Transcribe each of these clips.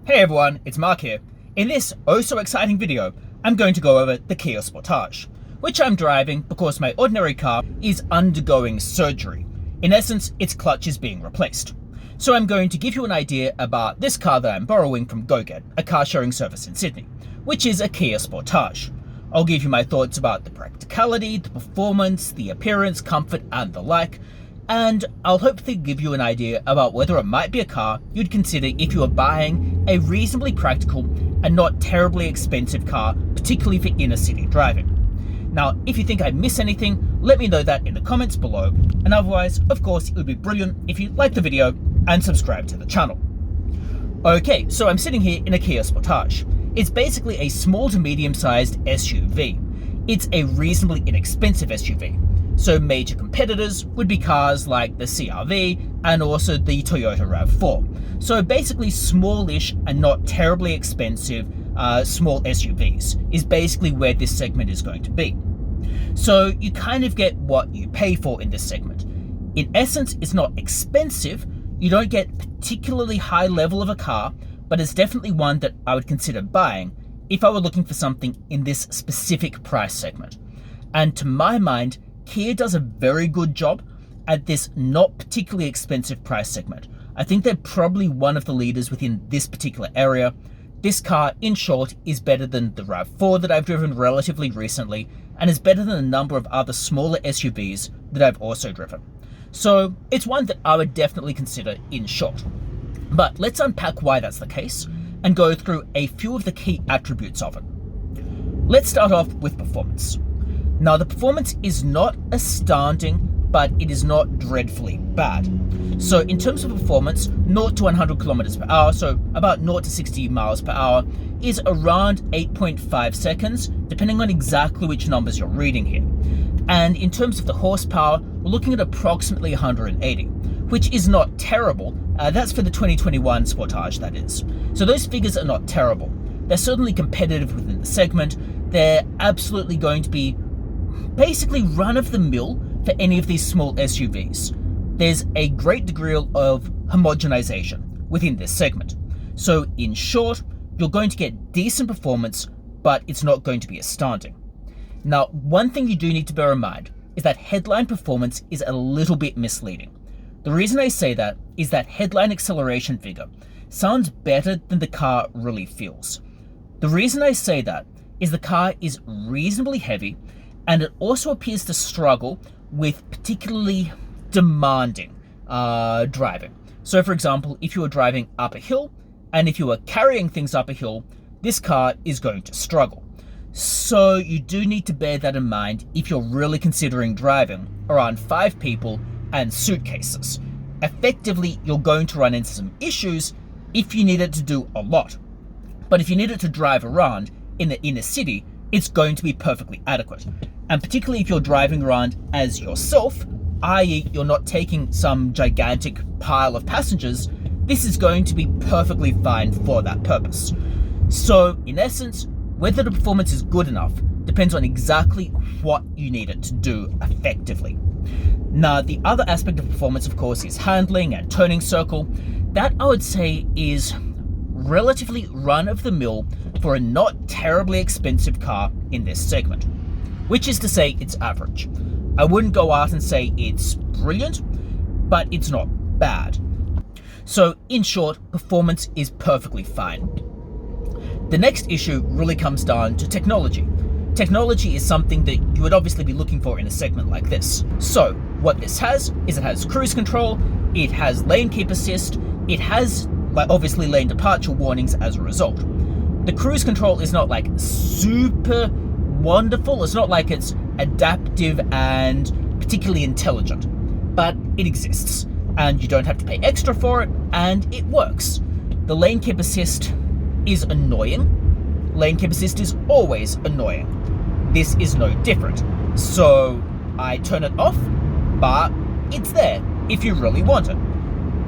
Hey everyone, it's Mark here. In this oh so exciting video, I'm going to go over the Kia Sportage, which I'm driving because my ordinary car is undergoing surgery. In essence, its clutch is being replaced. So I'm going to give you an idea about this car that I'm borrowing from GoGet, a car sharing service in Sydney, which is a Kia Sportage. I'll give you my thoughts about the practicality, the performance, the appearance, comfort, and the like, and I'll hopefully give you an idea about whether it might be a car you'd consider if you were buying a reasonably practical and not terribly expensive car, particularly for inner city driving. Now, if you think I miss anything, let me know that in the comments below, and otherwise, of course, it would be brilliant if you like the video and subscribe to the channel. Okay, so I'm sitting here in a Kia Sportage. It's basically a small to medium-sized SUV. It's a reasonably inexpensive SUV. So major competitors would be cars like the CR-V and also the Toyota RAV4. So basically smallish and not terribly expensive small SUVs is basically where this segment is going to be. So you kind of get what you pay for in this segment. In essence, it's not expensive. You don't get particularly high level of a car, but it's definitely one that I would consider buying if I were looking for something in this specific price segment. And to my mind, Kia does a very good job at this not particularly expensive price segment. I think they're probably one of the leaders within this particular area. This car, in short, is better than the RAV4 that I've driven relatively recently, and is better than a number of other smaller SUVs that I've also driven. So it's one that I would definitely consider in short. But let's unpack why that's the case and go through a few of the key attributes of it. Let's start off with performance. Now, the performance is not astounding, but it is not dreadfully bad. So in terms of performance, 0 to 100 kilometers per hour, so about 0 to 60 miles per hour, is around 8.5 seconds, depending on exactly which numbers you're reading here. And in terms of the horsepower, we're looking at approximately 180, which is not terrible. That's for the 2021 Sportage, that is. So those figures are not terrible. They're certainly competitive within the segment. They're absolutely going to be basically run-of-the-mill for any of these small SUVs. There's a great degree of homogenization within this segment. So in short, you're going to get decent performance, but it's not going to be astounding. Now, one thing you do need to bear in mind is that headline performance is a little bit misleading. The reason I say that is that headline acceleration figure sounds better than the car really feels. The reason I say that is the car is reasonably heavy, and it also appears to struggle with particularly demanding driving. So for example, if you were driving up a hill, and if you were carrying things up a hill, this car is going to struggle. So you do need to bear that in mind if you're really considering driving around 5 people and suitcases. Effectively, you're going to run into some issues if you need it to do a lot. But if you need it to drive around in the inner city, it's going to be perfectly adequate. And particularly if you're driving around as yourself, i.e. you're not taking some gigantic pile of passengers, this is going to be perfectly fine for that purpose. So in essence, whether the performance is good enough depends on exactly what you need it to do effectively. Now, the other aspect of performance, of course, is handling and turning circle. That, I would say, is relatively run-of-the-mill for a not terribly expensive car in this segment, which is to say it's average. I wouldn't go out and say it's brilliant, but it's not bad. So in short, performance is perfectly fine. The next issue really comes down to technology. Technology is something that you would obviously be looking for in a segment like this. So what this has is it has cruise control, it has lane keep assist, it has obviously lane departure warnings as a result. The cruise control is not like super wonderful, it's not like it's adaptive and particularly intelligent, but it exists and you don't have to pay extra for it, and it works. The lane keep assist is annoying. Lane keep assist is always annoying. This is no different. So I turn it off, but it's there if you really want it.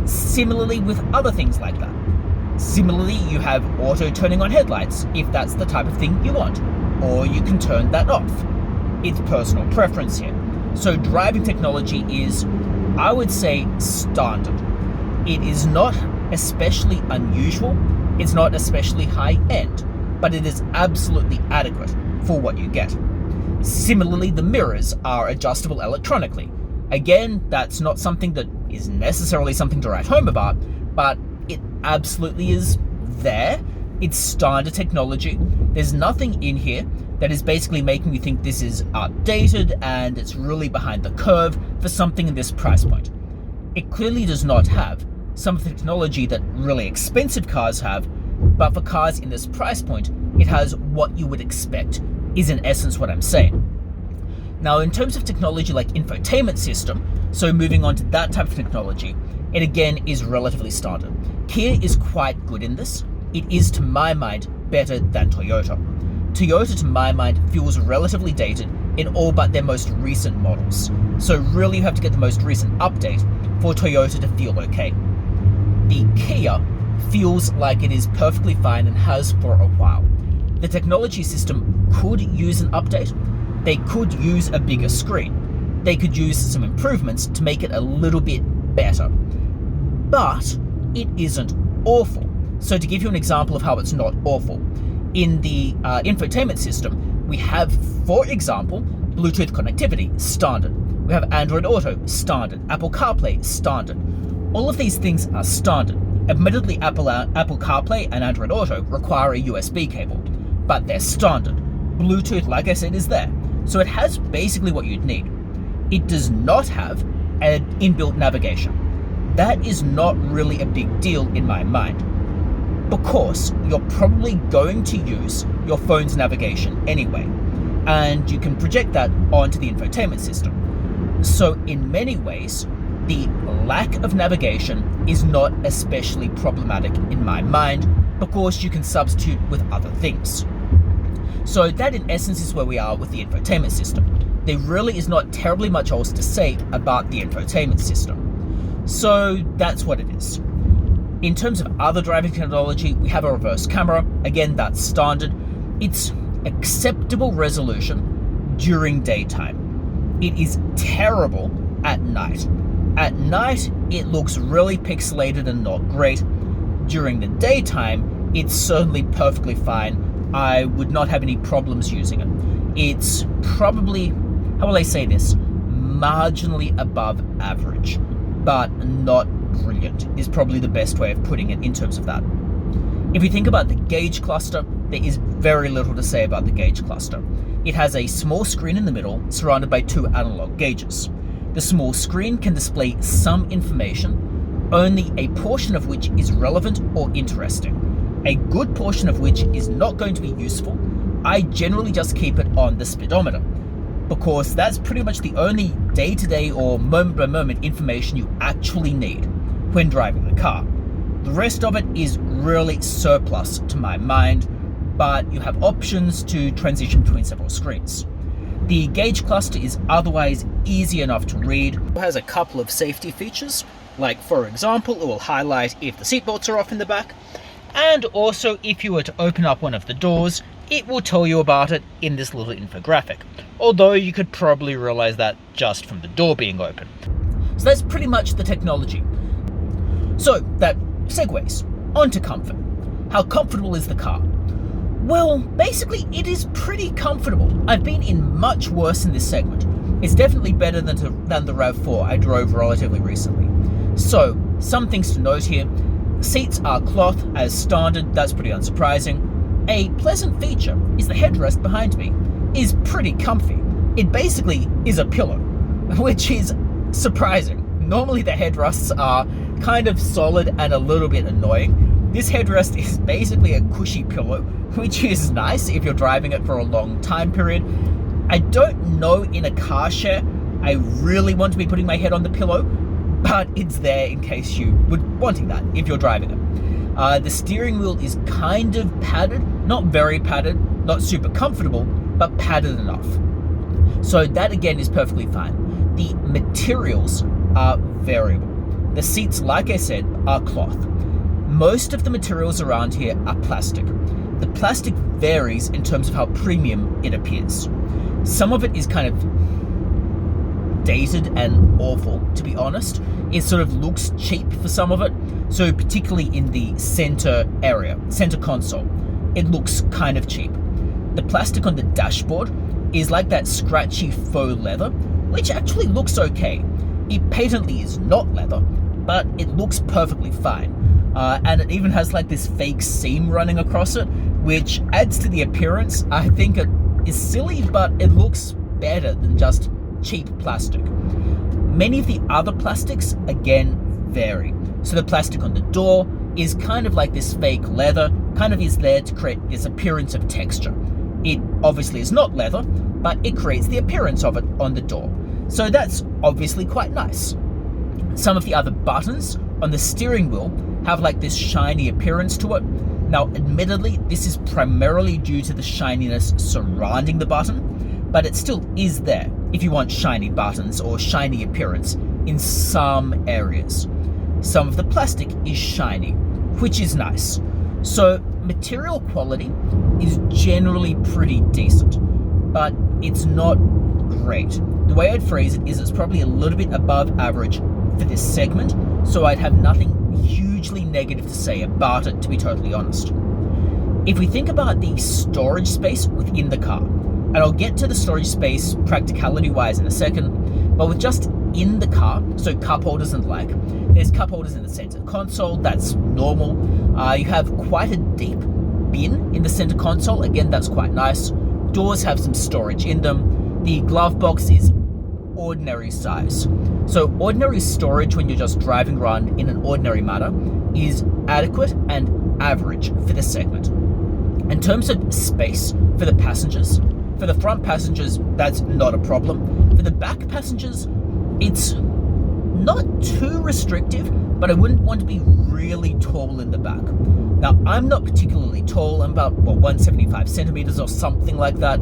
Similarly with other things like that. Similarly, you have auto turning on headlights if that's the type of thing you want, or you can turn that off. It's personal preference here. So driving technology is, I would say, standard. It is not especially unusual It's not especially high-end, but it is absolutely adequate for what you get. Similarly, the mirrors are adjustable electronically. Again, that's not something that is necessarily something to write home about, but it absolutely is there. It's standard technology. There's nothing in here that is basically making you think this is outdated and it's really behind the curve for something in this price point. It clearly does not have some of the technology that really expensive cars have, but for cars in this price point, it has what you would expect, is in essence what I'm saying. Now, in terms of technology like infotainment system, so moving on to that type of technology, it again is relatively standard. Kia is quite good in this. It is, to my mind, better than Toyota. Toyota, to my mind, feels relatively dated in all but their most recent models. So really you have to get the most recent update for Toyota to feel okay. The Kia feels like it is perfectly fine and has for a while. The technology system could use an update. They could use a bigger screen. They could use some improvements to make it a little bit better. But it isn't awful. So to give you an example of how it's not awful, in the infotainment system, we have, for example, Bluetooth connectivity, standard. We have Android Auto, standard. Apple CarPlay, standard. All of these things are standard. Admittedly, Apple CarPlay and Android Auto require a USB cable, but they're standard. Bluetooth, like I said, is there. So it has basically what you'd need. It does not have an inbuilt navigation. That is not really a big deal in my mind, because you're probably going to use your phone's navigation anyway, and you can project that onto the infotainment system. So in many ways, the lack of navigation is not especially problematic in my mind, because you can substitute with other things. So that in essence is where we are with the infotainment system. There really is not terribly much else to say about the infotainment system. So that's what it is. In terms of other driving technology, we have a reverse camera. Again, that's standard. It's acceptable resolution during daytime. It is terrible at night. At night, it looks really pixelated and not great. During the daytime, it's certainly perfectly fine. I would not have any problems using it. It's probably, how will I say this, marginally above average, but not brilliant is probably the best way of putting it in terms of that. If you think about the gauge cluster, there is very little to say about the gauge cluster. It has a small screen in the middle surrounded by two analog gauges. The small screen can display some information, only a portion of which is relevant or interesting. A good portion of which is not going to be useful. I generally just keep it on the speedometer, because that's pretty much the only day-to-day or moment-by-moment information you actually need when driving the car. The rest of it is really surplus to my mind, but you have options to transition between several screens. The gauge cluster is otherwise easy enough to read. It has a couple of safety features, like for example, it will highlight if the seatbelts are off in the back, and also if you were to open up one of the doors, it will tell you about it in this little infographic, although you could probably realize that just from the door being open. So that's pretty much the technology. So that segues onto comfort. How comfortable is the car? Well, basically it is pretty comfortable. I've been in much worse in this segment. It's definitely better than the RAV4 I drove relatively recently. So, some things to note here. Seats are cloth as standard, that's pretty unsurprising. A pleasant feature is the headrest behind me is pretty comfy. It basically is a pillow, which is surprising. Normally the headrests are kind of solid and a little bit annoying. This headrest is basically a cushy pillow, which is nice if you're driving it for a long time period. I don't know in a car share I really want to be putting my head on the pillow, but it's there in case you would wanting that if you're driving it. The steering wheel is kind of padded, not very padded, not super comfortable, but padded enough. So that again is perfectly fine. The materials are variable. The seats, like I said, are cloth. Most of the materials around here are plastic. The plastic varies in terms of how premium it appears. Some of it is kind of dated and awful, to be honest. It sort of looks cheap for some of it. So particularly in the center area, center console, it looks kind of cheap. The plastic on the dashboard is like that scratchy faux leather, which actually looks okay. It patently is not leather, but it looks perfectly fine. And it even has like this fake seam running across it, which adds to the appearance. I think it is silly, but it looks better than just cheap plastic. Many of the other plastics, again, vary. So the plastic on the door is kind of like this fake leather, kind of is there to create this appearance of texture. It obviously is not leather, but it creates the appearance of it on the door. So that's obviously quite nice. Some of the other buttons on the steering wheel have like this shiny appearance to it. Now, admittedly, this is primarily due to the shininess surrounding the button, but it still is there if you want shiny buttons or shiny appearance in some areas. Some of the plastic is shiny, which is nice. So material quality is generally pretty decent, but it's not great. The way I'd phrase it is it's probably a little bit above average for this segment, so I'd have nothing hugely negative to say about it, to be totally honest. If we think about the storage space within the car, and I'll get to the storage space practicality wise in a second, but with just in the car, so cup holders and the like, there's cup holders in the center console, that's normal. You have quite a deep bin in the center console, again, that's quite nice. Doors have some storage in them. The glove box is ordinary size. So ordinary storage when you're just driving around in an ordinary manner is adequate and average for this segment. In terms of space for the passengers, for the front passengers, that's not a problem. For the back passengers, it's not too restrictive, but I wouldn't want to be really tall in the back. Now, I'm not particularly tall. I'm about 175 centimeters or something like that,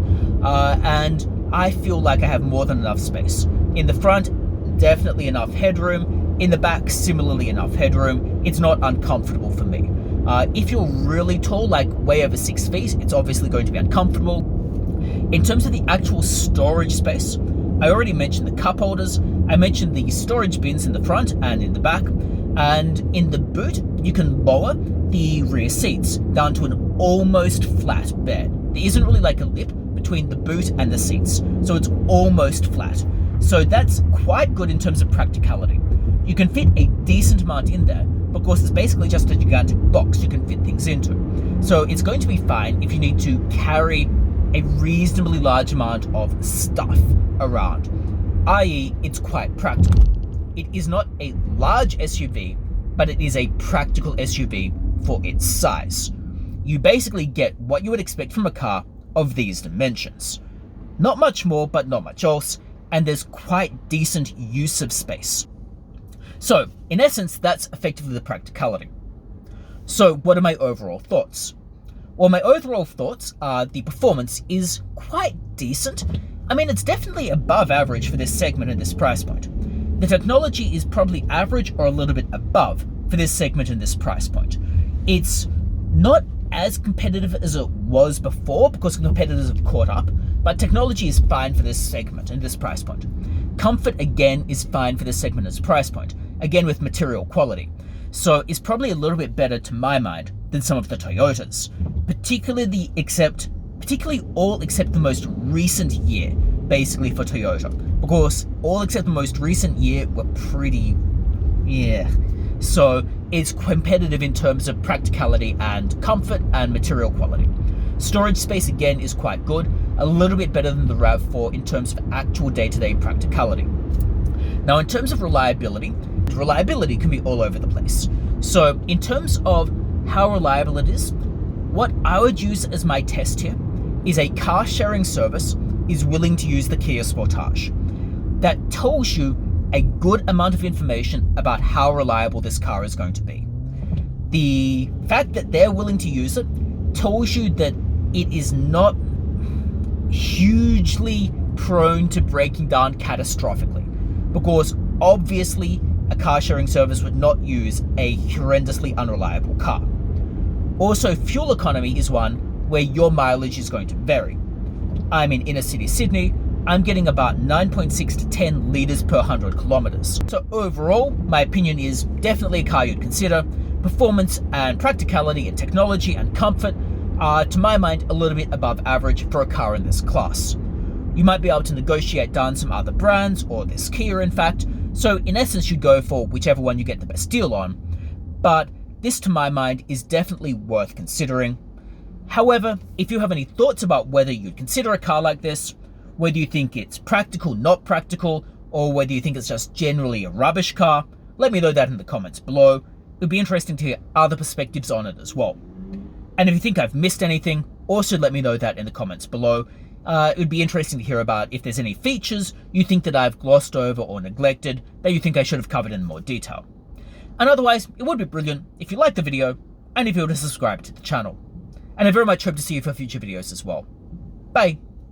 and I feel like I have more than enough space. In the front, definitely enough headroom. In the back, similarly enough headroom. It's not uncomfortable for me. If you're really tall, like way over 6 feet, it's obviously going to be uncomfortable. In terms of the actual storage space, I already mentioned the cup holders. I mentioned the storage bins in the front and in the back. And in the boot, you can lower the rear seats down to an almost flat bed. There isn't really like a lip between the boot and the seats, so it's almost flat. So that's quite good in terms of practicality. You can fit a decent amount in there because it's basically just a gigantic box you can fit things into. So it's going to be fine if you need to carry a reasonably large amount of stuff around, i.e. it's quite practical. It is not a large SUV, but it is a practical SUV for its size. You basically get what you would expect from a car of these dimensions. Not much more, but not much else, and there's quite decent use of space. So, in essence, that's effectively the practicality. So, what are my overall thoughts? Well, my overall thoughts are the performance is quite decent. I mean, it's definitely above average for this segment and this price point. The technology is probably average or a little bit above for this segment and this price point. It's not as competitive as it was before because competitors have caught up, but technology is fine for this segment and this price point. Comfort, again, is fine for this segment and this price point, again with material quality. So it's probably a little bit better to my mind than some of the Toyotas, particularly all except the most recent year, basically for Toyota, because all except the most recent year were pretty, so it's competitive in terms of practicality and comfort and material quality. Storage space, again, is quite good, a little bit better than the RAV4 in terms of actual day-to-day practicality. Now, in terms of reliability can be all over the place. So in terms of how reliable it is, what I would use as my test here is a car sharing service is willing to use the Kia Sportage. That tells you a good amount of information about how reliable this car is going to be. The fact that they're willing to use it tells you that it is not hugely prone to breaking down catastrophically, because obviously a car sharing service would not use a horrendously unreliable car. Also, fuel economy is one where your mileage is going to vary. I'm in inner city Sydney, I'm getting about 9.6 to 10 litres per 100 kilometers. So overall, my opinion is definitely a car you'd consider. Performance and practicality and technology and comfort are, to my mind, a little bit above average for a car in this class. You might be able to negotiate down some other brands, or this Kia in fact, so in essence you'd go for whichever one you get the best deal on. But this, to my mind, is definitely worth considering. However, if you have any thoughts about whether you'd consider a car like this, whether you think it's practical, not practical, or whether you think it's just generally a rubbish car, let me know that in the comments below. It would be interesting to hear other perspectives on it as well. And if you think I've missed anything, also let me know that in the comments below. It would be interesting to hear about if there's any features you think that I've glossed over or neglected that you think I should have covered in more detail. And otherwise, it would be brilliant if you liked the video and if you were to subscribe to the channel. And I very much hope to see you for future videos as well. Bye!